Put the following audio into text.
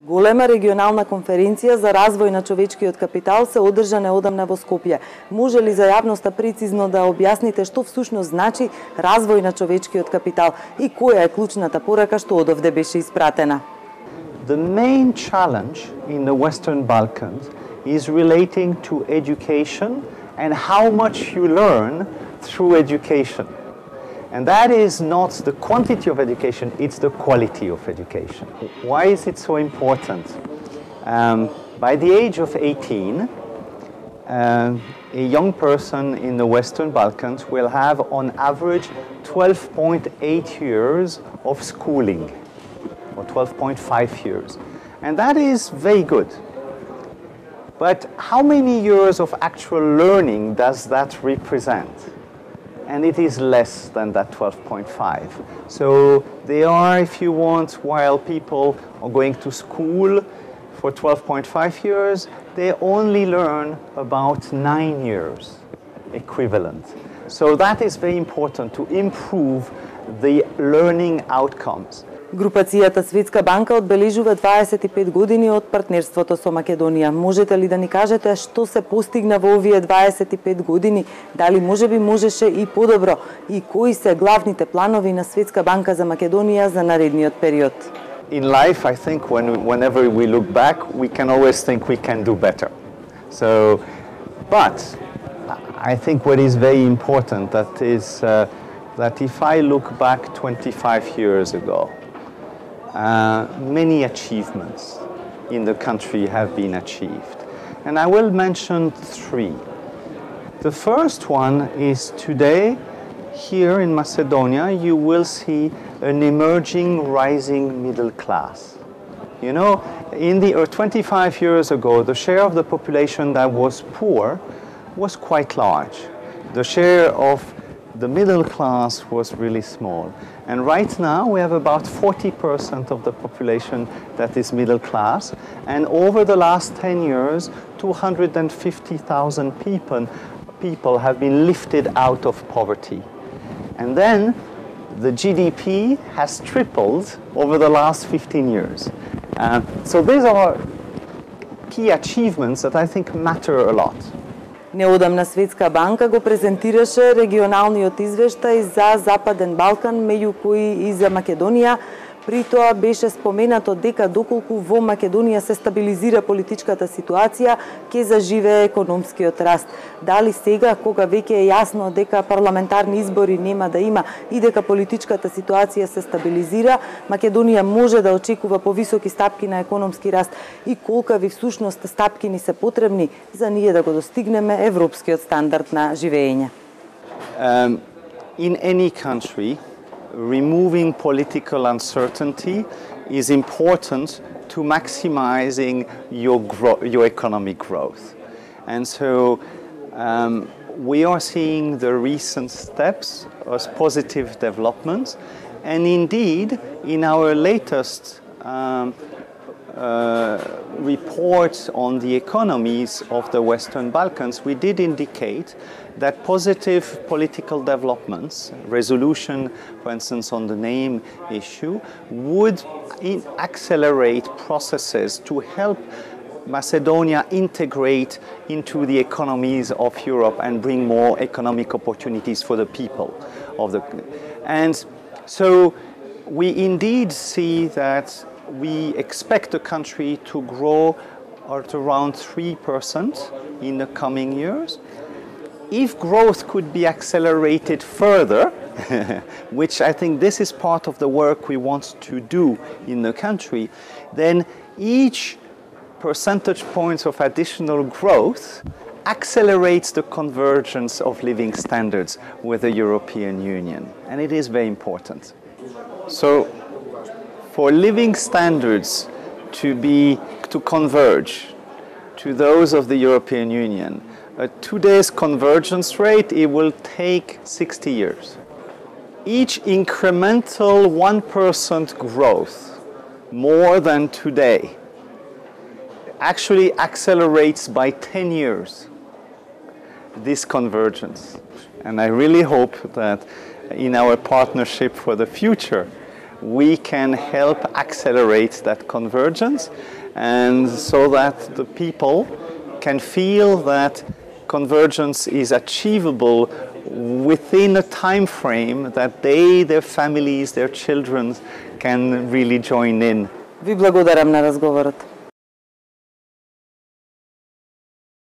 Голема регионална конференција за развој на човечкиот капитал се одржа неодамна во Скопје. Може ли за јавноста прецизно да објасните што всушност значи развој на човечкиот капитал и која е клучната порака што одовде беше испратена? The main challenge in the Western Balkans is relating to education and how much you learn through education. And that is not the quantity of education, it's the quality of education. Why is it so important? By the age of 18, a young person in the Western Balkans will have on average 12.8 years of schooling, or 12.5 years. And that is very good. But how many years of actual learning does that represent? And it is less than that 12.5. So they are, if you want, while people are going to school for 12.5 years, they only learn about 9 years equivalent. So that is very important to improve the learning outcomes. Групацијата Светска банка одбележува 25 години од партнерството со Македонија. Можете ли да ни кажете што се постигна во овие 25 години? Дали можеби можеше и подобро? И кои се главните планови на Светска банка за Македонија за наредниот период? In life, I think whenever we look back, we can always think we can do better. But I think what is very important that is that if I look back 25 years ago, many achievements in the country have been achieved. And I will mention three. The first one is today, here in Macedonia, you will see an emerging, rising middle class. You know, 25 years ago, the share of the population that was poor was quite large. The share of the middle class was really small. And right now we have about 40% of the population that is middle class. And over the last 10 years, 250,000 people have been lifted out of poverty. And then the GDP has tripled over the last 15 years. So these are key achievements that I think matter a lot. Неодамна Светска банка го презентираше регионалниот извештај за Западен Балкан, меѓу кои и за Македонија. При тоа беше споменато дека доколку во Македонија се стабилизира политичката ситуација, ќе заживее економскиот раст. Дали сега, кога веќе е јасно дека парламентарни избори нема да има и дека политичката ситуација се стабилизира, Македонија може да очекува повисоки стапки на економски раст и колкави всушност стапки ни се потребни за ние да го достигнеме европскиот стандард на живење? In any country, removing political uncertainty is important to maximizing your economic growth. And so we are seeing the recent steps as positive developments. And indeed, in our latest report on the economies of the Western Balkans, we did indicate that positive political developments, resolution, for instance, on the name issue, would accelerate processes to help Macedonia integrate into the economies of Europe and bring more economic opportunities for the people of the. And so we indeed see that we expect the country to grow at around 3% in the coming years. If growth could be accelerated further, which I think this is part of the work we want to do in the country, then each percentage points of additional growth accelerates the convergence of living standards with the European Union. And it is very important. So for living standards to converge to those of the European Union, at today's convergence rate, it will take 60 years. Each incremental 1% growth, more than today, actually accelerates by 10 years this convergence. And I really hope that in our partnership for the future, we can help accelerate that convergence, and so that the people can feel that convergence is achievable within a time frame that they, their families, their children can really join in. Ви благодарам на разговорот.